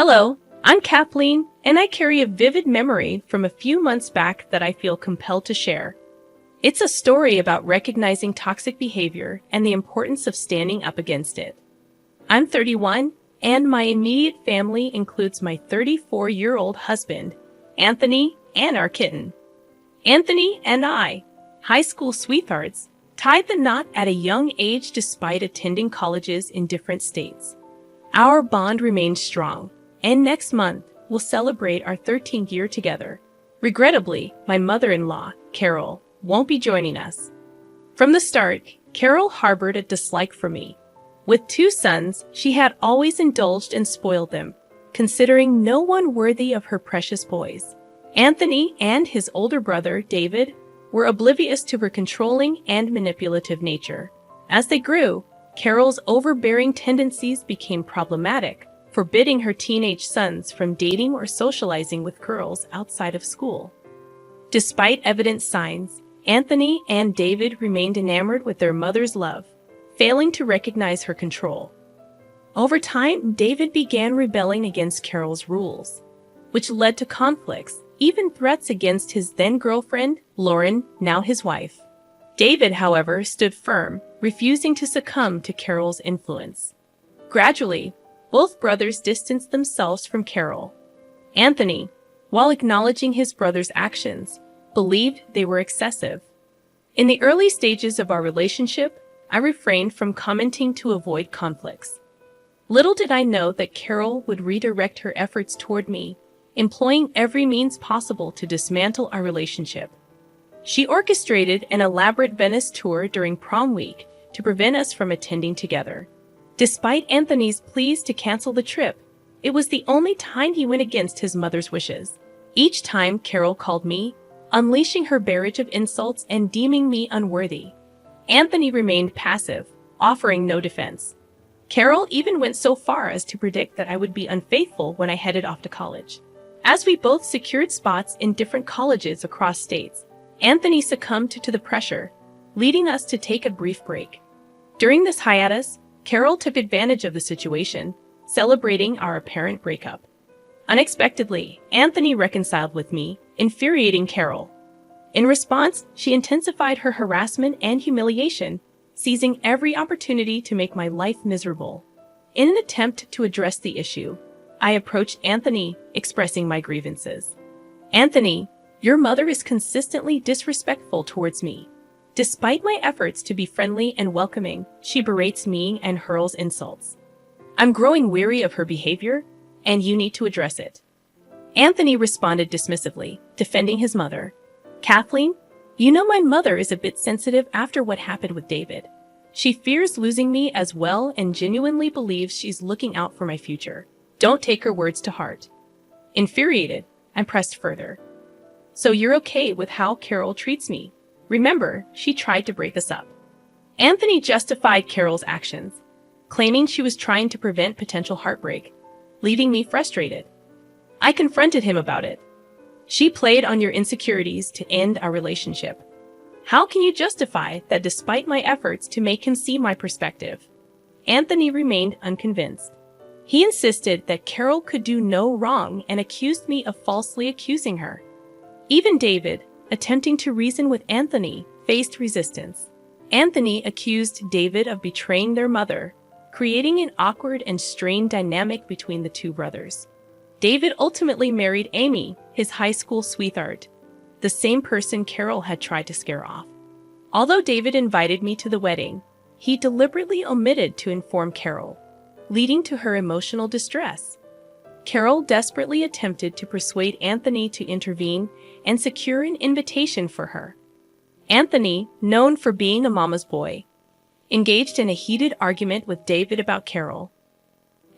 Hello, I'm Kathleen, and I carry a vivid memory from a few months back that I feel compelled to share. It's a story about recognizing toxic behavior and the importance of standing up against it. I'm 31, and my immediate family includes my 34-year-old husband, Anthony, and our kitten. Anthony and I, high school sweethearts, tied the knot at a young age despite attending colleges in different states. Our bond remains strong, and next month we'll celebrate our 13th year together. Regrettably, my mother-in-law, Carol, won't be joining us. From the start, Carol harbored a dislike for me. With 2 sons, she had always indulged and spoiled them, considering no one worthy of her precious boys. Anthony and his older brother, David, were oblivious to her controlling and manipulative nature. As they grew, Carol's overbearing tendencies became problematic, forbidding her teenage sons from dating or socializing with girls outside of school. Despite evident signs, Anthony and David remained enamored with their mother's love, failing to recognize her control. Over time, David began rebelling against Carol's rules, which led to conflicts, even threats against his then-girlfriend, Lauren, now his wife. David, however, stood firm, refusing to succumb to Carol's influence. Gradually, both brothers distanced themselves from Carol. Anthony, while acknowledging his brother's actions, believed they were excessive. In the early stages of our relationship, I refrained from commenting to avoid conflicts. Little did I know that Carol would redirect her efforts toward me, employing every means possible to dismantle our relationship. She orchestrated an elaborate Venice tour during prom week to prevent us from attending together. Despite Anthony's pleas to cancel the trip, it was the only time he went against his mother's wishes. Each time Carol called me, unleashing her barrage of insults and deeming me unworthy. Anthony remained passive, offering no defense. Carol even went so far as to predict that I would be unfaithful when I headed off to college. As we both secured spots in different colleges across states, Anthony succumbed to the pressure, leading us to take a brief break. During this hiatus, Carol took advantage of the situation, celebrating our apparent breakup. Unexpectedly, Anthony reconciled with me, infuriating Carol. In response, she intensified her harassment and humiliation, seizing every opportunity to make my life miserable. In an attempt to address the issue, I approached Anthony, expressing my grievances. "Anthony, your mother is consistently disrespectful towards me. Despite my efforts to be friendly and welcoming, she berates me and hurls insults. I'm growing weary of her behavior, and you need to address it." Anthony responded dismissively, defending his mother. "Kathleen, you know my mother is a bit sensitive after what happened with David. She fears losing me as well and genuinely believes she's looking out for my future. Don't take her words to heart." Infuriated, I pressed further. "So you're okay with how Carol treats me? Remember, she tried to break us up." Anthony justified Carol's actions, claiming she was trying to prevent potential heartbreak, leaving me frustrated. I confronted him about it. "She played on your insecurities to end our relationship. How can you justify that despite my efforts to make him see my perspective?" Anthony remained unconvinced. He insisted that Carol could do no wrong and accused me of falsely accusing her. Even David, attempting to reason with Anthony, faced resistance. Anthony accused David of betraying their mother, creating an awkward and strained dynamic between the 2 brothers. David ultimately married Amy, his high school sweetheart, the same person Carol had tried to scare off. Although David invited me to the wedding, he deliberately omitted to inform Carol, leading to her emotional distress. Carol desperately attempted to persuade Anthony to intervene and secure an invitation for her. Anthony, known for being a mama's boy, engaged in a heated argument with David about Carol.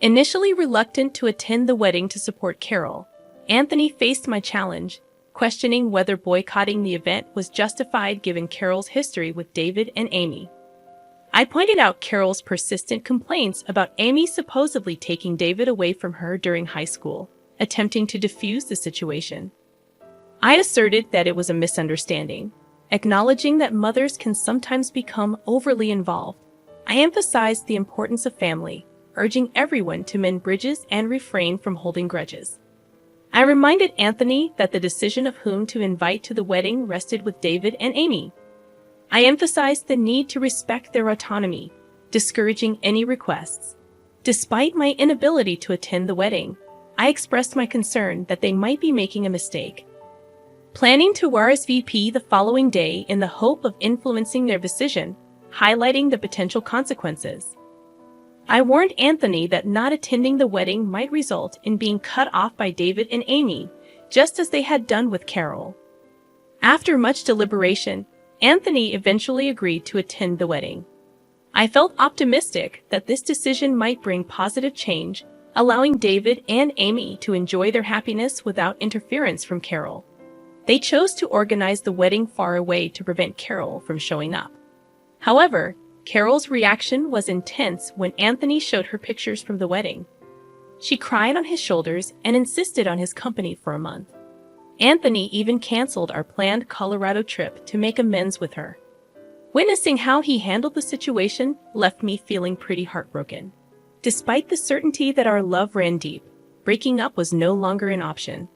Initially reluctant to attend the wedding to support Carol, Anthony faced my challenge, questioning whether boycotting the event was justified given Carol's history with David and Amy. I pointed out Carol's persistent complaints about Amy supposedly taking David away from her during high school, attempting to defuse the situation. I asserted that it was a misunderstanding, acknowledging that mothers can sometimes become overly involved. I emphasized the importance of family, urging everyone to mend bridges and refrain from holding grudges. I reminded Anthony that the decision of whom to invite to the wedding rested with David and Amy. I emphasized the need to respect their autonomy, discouraging any requests. Despite my inability to attend the wedding, I expressed my concern that they might be making a mistake. Planning to RSVP the following day in the hope of influencing their decision, highlighting the potential consequences. I warned Anthony that not attending the wedding might result in being cut off by David and Amy, just as they had done with Carol. After much deliberation, Anthony eventually agreed to attend the wedding. I felt optimistic that this decision might bring positive change, allowing David and Amy to enjoy their happiness without interference from Carol. They chose to organize the wedding far away to prevent Carol from showing up. However, Carol's reaction was intense when Anthony showed her pictures from the wedding. She cried on his shoulders and insisted on his company for a month. Anthony even canceled our planned Colorado trip to make amends with her. Witnessing how he handled the situation left me feeling pretty heartbroken. Despite the certainty that our love ran deep, breaking up was no longer an option.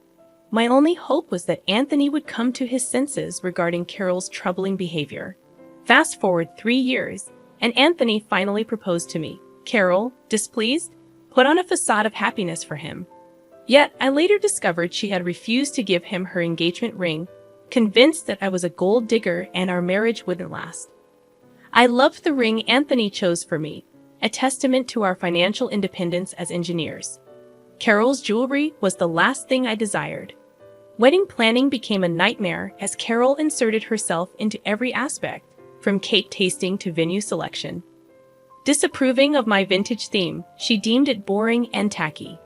My only hope was that Anthony would come to his senses regarding Carol's troubling behavior. Fast forward 3 years, and Anthony finally proposed to me. Carol, displeased, put on a facade of happiness for him. Yet, I later discovered she had refused to give him her engagement ring, convinced that I was a gold digger and our marriage wouldn't last. I loved the ring Anthony chose for me, a testament to our financial independence as engineers. Carol's jewelry was the last thing I desired. Wedding planning became a nightmare as Carol inserted herself into every aspect, from cake tasting to venue selection. Disapproving of my vintage theme, she deemed it boring and tacky.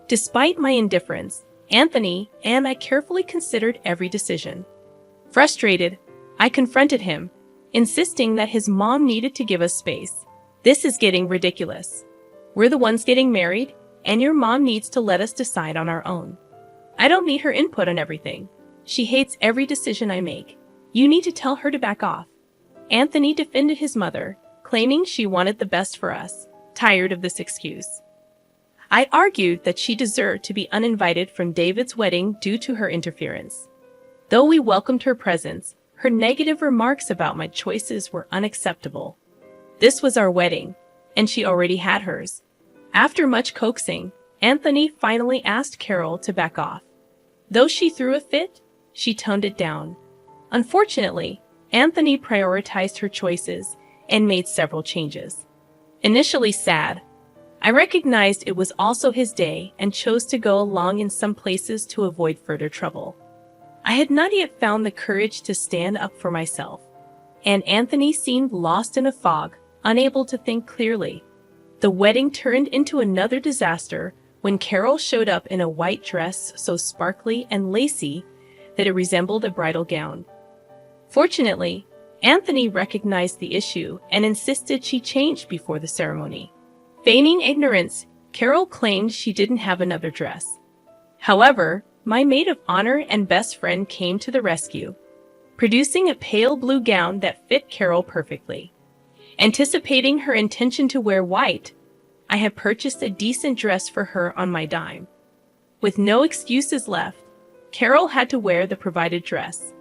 Despite my indifference, Anthony and I carefully considered every decision. Frustrated, I confronted him, insisting that his mom needed to give us space. This is getting ridiculous. We're the ones getting married, and your mom needs to let us decide on our own. I don't need her input on everything. She hates every decision I make. You need to tell her to back off. Anthony defended his mother, claiming she wanted the best for us, tired of this excuse. I argued that she deserved to be uninvited from David's wedding due to her interference. Though we welcomed her presence, her negative remarks about my choices were unacceptable. This was our wedding, and she already had hers. After much coaxing, Anthony finally asked Carol to back off. Though she threw a fit, she toned it down. Unfortunately, Anthony prioritized her choices and made several changes. Initially sad, I recognized it was also his day and chose to go along in some places to avoid further trouble. I had not yet found the courage to stand up for myself, and Anthony seemed lost in a fog, unable to think clearly. The wedding turned into another disaster when Carol showed up in a white dress so sparkly and lacy that it resembled a bridal gown. Fortunately, Anthony recognized the issue and insisted she change before the ceremony. Feigning ignorance, Carol claimed she didn't have another dress. However, my maid of honor and best friend came to the rescue, producing a pale blue gown that fit Carol perfectly. Anticipating her intention to wear white, I had purchased a decent dress for her on my dime. With no excuses left, Carol had to wear the provided dress.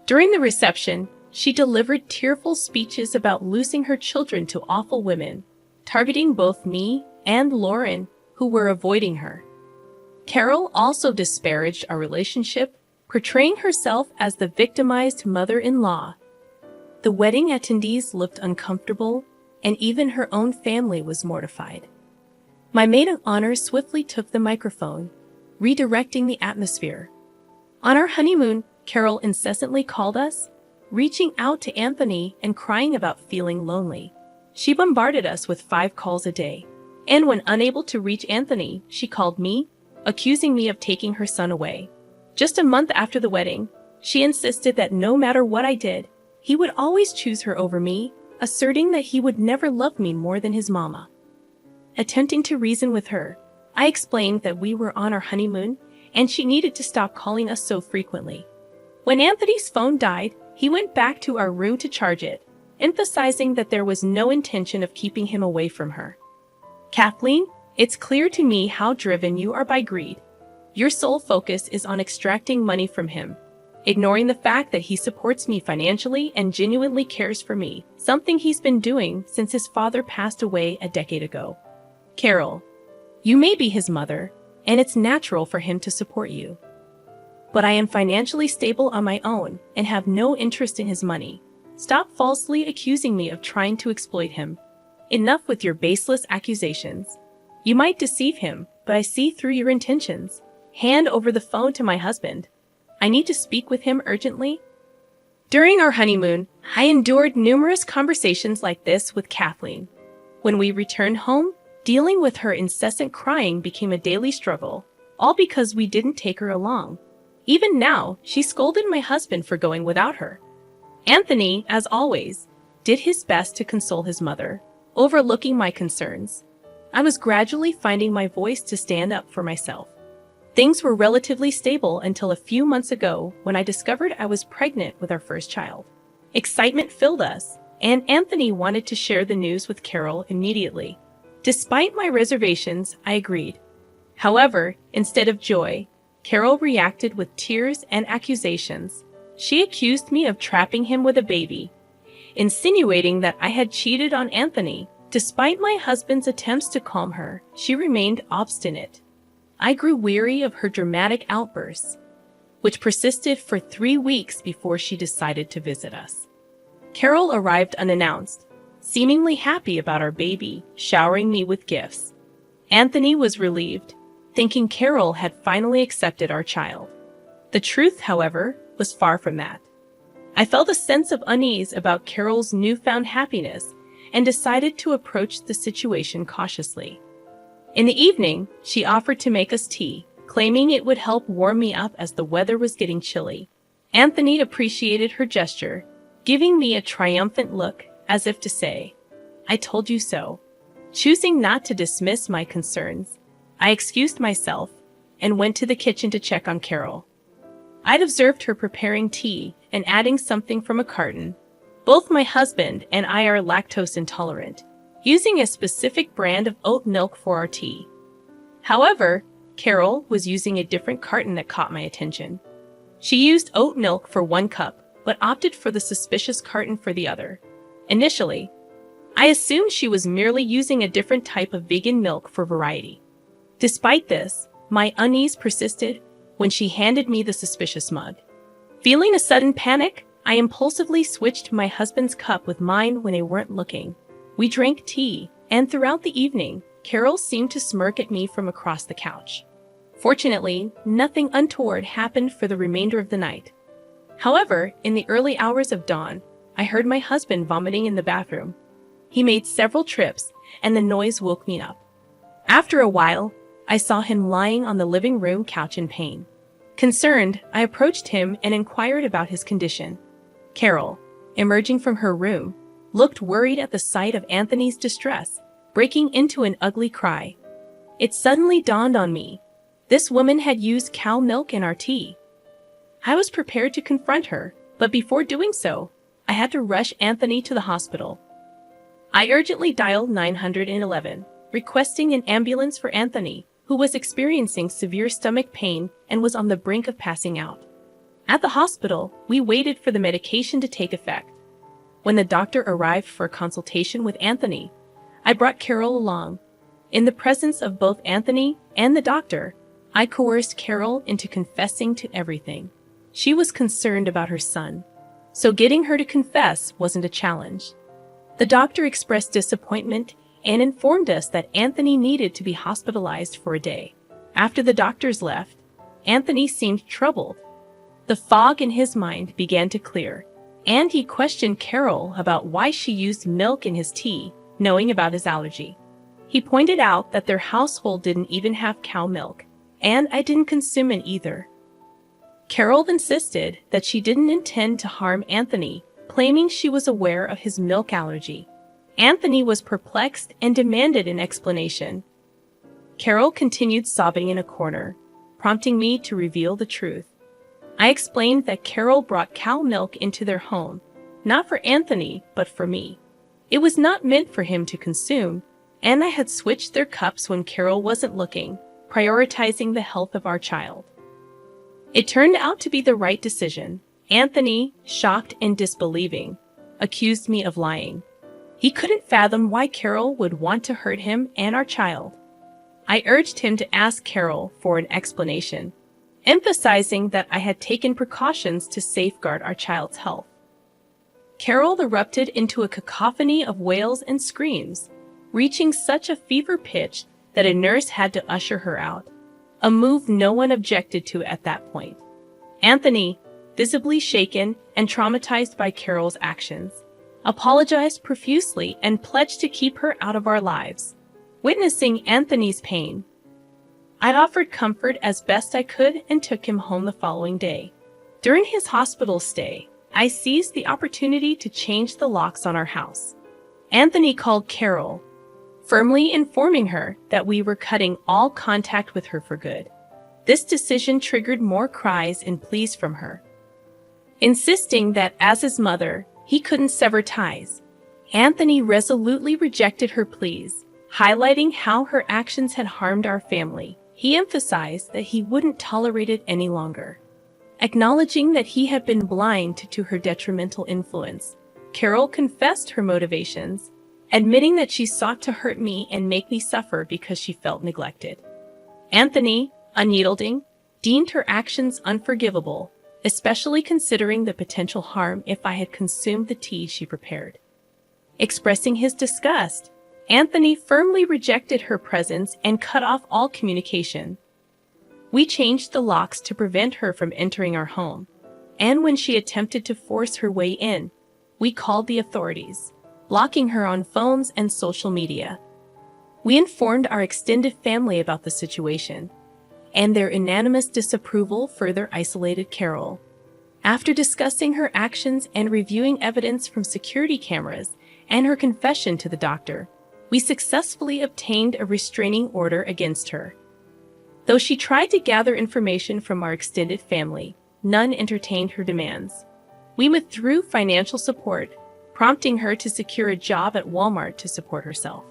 During the reception, she delivered tearful speeches about losing her children to awful women, targeting both me and Lauren, who were avoiding her. Carol also disparaged our relationship, portraying herself as the victimized mother-in-law. The wedding attendees looked uncomfortable, and even her own family was mortified. My maid of honor swiftly took the microphone, redirecting the atmosphere. On our honeymoon, Carol incessantly called us, reaching out to Anthony and crying about feeling lonely. She bombarded us with 5 calls a day, and when unable to reach Anthony, she called me, accusing me of taking her son away. Just a month after the wedding, she insisted that no matter what I did, he would always choose her over me, asserting that he would never love me more than his mama. Attempting to reason with her, I explained that we were on our honeymoon and she needed to stop calling us so frequently. When Anthony's phone died, he went back to our room to charge it, emphasizing that there was no intention of keeping him away from her. Kathleen, it's clear to me how driven you are by greed. Your sole focus is on extracting money from him, ignoring the fact that he supports me financially and genuinely cares for me, something he's been doing since his father passed away a decade ago. Carol, you may be his mother, and it's natural for him to support you. But I am financially stable on my own and have no interest in his money. Stop falsely accusing me of trying to exploit him. Enough with your baseless accusations. You might deceive him, but I see through your intentions. Hand over the phone to my husband. I need to speak with him urgently. During our honeymoon, I endured numerous conversations like this with Kathleen. When we returned home, dealing with her incessant crying became a daily struggle, all because we didn't take her along. Even now, she scolded my husband for going without her. Anthony, as always, did his best to console his mother, overlooking my concerns. I was gradually finding my voice to stand up for myself. Things were relatively stable until a few months ago when I discovered I was pregnant with our first child. Excitement filled us, and Anthony wanted to share the news with Carol immediately. Despite my reservations, I agreed. However, instead of joy, Carol reacted with tears and accusations. She accused me of trapping him with a baby, insinuating that I had cheated on Anthony. Despite my husband's attempts to calm her, she remained obstinate. I grew weary of her dramatic outbursts, which persisted for 3 weeks before she decided to visit us. Carol arrived unannounced, seemingly happy about our baby, showering me with gifts. Anthony was relieved, thinking Carol had finally accepted our child. The truth, however, was far from that. I felt a sense of unease about Carol's newfound happiness and decided to approach the situation cautiously. In the evening, she offered to make us tea, claiming it would help warm me up as the weather was getting chilly. Anthony appreciated her gesture, giving me a triumphant look as if to say, "I told you so." Choosing not to dismiss my concerns, I excused myself and went to the kitchen to check on Carol. I'd observed her preparing tea and adding something from a carton. Both my husband and I are lactose intolerant, using a specific brand of oat milk for our tea. However, Carol was using a different carton that caught my attention. She used oat milk for 1 cup, but opted for the suspicious carton for the other. Initially, I assumed she was merely using a different type of vegan milk for variety. Despite this, my unease persisted when she handed me the suspicious mug. Feeling a sudden panic, I impulsively switched my husband's cup with mine when they weren't looking. We drank tea, and throughout the evening, Carol seemed to smirk at me from across the couch. Fortunately, nothing untoward happened for the remainder of the night. However, in the early hours of dawn, I heard my husband vomiting in the bathroom. He made several trips, and the noise woke me up. After a while, I saw him lying on the living room couch in pain. Concerned, I approached him and inquired about his condition. Carol, emerging from her room, looked worried at the sight of Anthony's distress, breaking into an ugly cry. It suddenly dawned on me. This woman had used cow milk in our tea. I was prepared to confront her, but before doing so, I had to rush Anthony to the hospital. I urgently dialed 911, requesting an ambulance for Anthony, who was experiencing severe stomach pain and was on the brink of passing out. At the hospital, we waited for the medication to take effect. When the doctor arrived for a consultation with Anthony, I brought Carol along. In the presence of both Anthony and the doctor, I coerced Carol into confessing to everything. She was concerned about her son, so getting her to confess wasn't a challenge. The doctor expressed disappointment and informed us that Anthony needed to be hospitalized for a day. After the doctors left, Anthony seemed troubled. The fog in his mind began to clear, and he questioned Carol about why she used milk in his tea, knowing about his allergy. He pointed out that their household didn't even have cow milk, and I didn't consume it either. Carol insisted that she didn't intend to harm Anthony, claiming she was aware of his milk allergy. Anthony was perplexed and demanded an explanation. Carol continued sobbing in a corner, prompting me to reveal the truth. I explained that Carol brought cow milk into their home, not for Anthony, but for me. It was not meant for him to consume, Anna had switched their cups when Carol wasn't looking, prioritizing the health of our child. It turned out to be the right decision. Anthony, shocked and disbelieving, accused me of lying. He couldn't fathom why Carol would want to hurt him and our child. I urged him to ask Carol for an explanation, emphasizing that I had taken precautions to safeguard our child's health. Carol erupted into a cacophony of wails and screams, reaching such a fever pitch that a nurse had to usher her out, a move no one objected to at that point. Anthony, visibly shaken and traumatized by Carol's actions, apologized profusely and pledged to keep her out of our lives. Witnessing Anthony's pain, I offered comfort as best I could and took him home the following day. During his hospital stay, I seized the opportunity to change the locks on our house. Anthony called Carol, firmly informing her that we were cutting all contact with her for good. This decision triggered more cries and pleas from her, insisting that as his mother, he couldn't sever ties. Anthony resolutely rejected her pleas, highlighting how her actions had harmed our family. He emphasized that he wouldn't tolerate it any longer. Acknowledging that he had been blind to her detrimental influence, Carol confessed her motivations, admitting that she sought to hurt me and make me suffer because she felt neglected. Anthony, unyielding, deemed her actions unforgivable, especially considering the potential harm if I had consumed the tea she prepared. Expressing his disgust, Anthony firmly rejected her presence and cut off all communication. We changed the locks to prevent her from entering our home, and when she attempted to force her way in, we called the authorities, blocking her on phones and social media. We informed our extended family about the situation, and their unanimous disapproval further isolated Carol. After discussing her actions and reviewing evidence from security cameras and her confession to the doctor, we successfully obtained a restraining order against her. Though she tried to gather information from our extended family, none entertained her demands. We withdrew financial support, prompting her to secure a job at Walmart to support herself.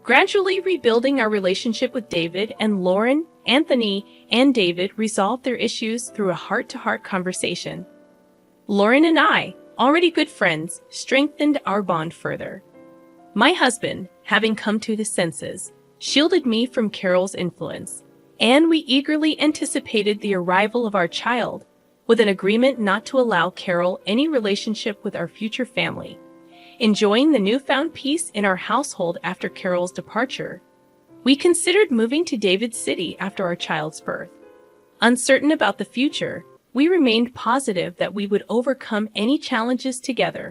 Gradually rebuilding our relationship with David and Lauren, Anthony and David resolved their issues through a heart-to-heart conversation. Lauren and I, already good friends, strengthened our bond further. My husband, having come to his senses, shielded me from Carol's influence, and we eagerly anticipated the arrival of our child, with an agreement not to allow Carol any relationship with our future family. Enjoying the newfound peace in our household after Carol's departure, we considered moving to David City after our child's birth. Uncertain about the future, we remained positive that we would overcome any challenges together.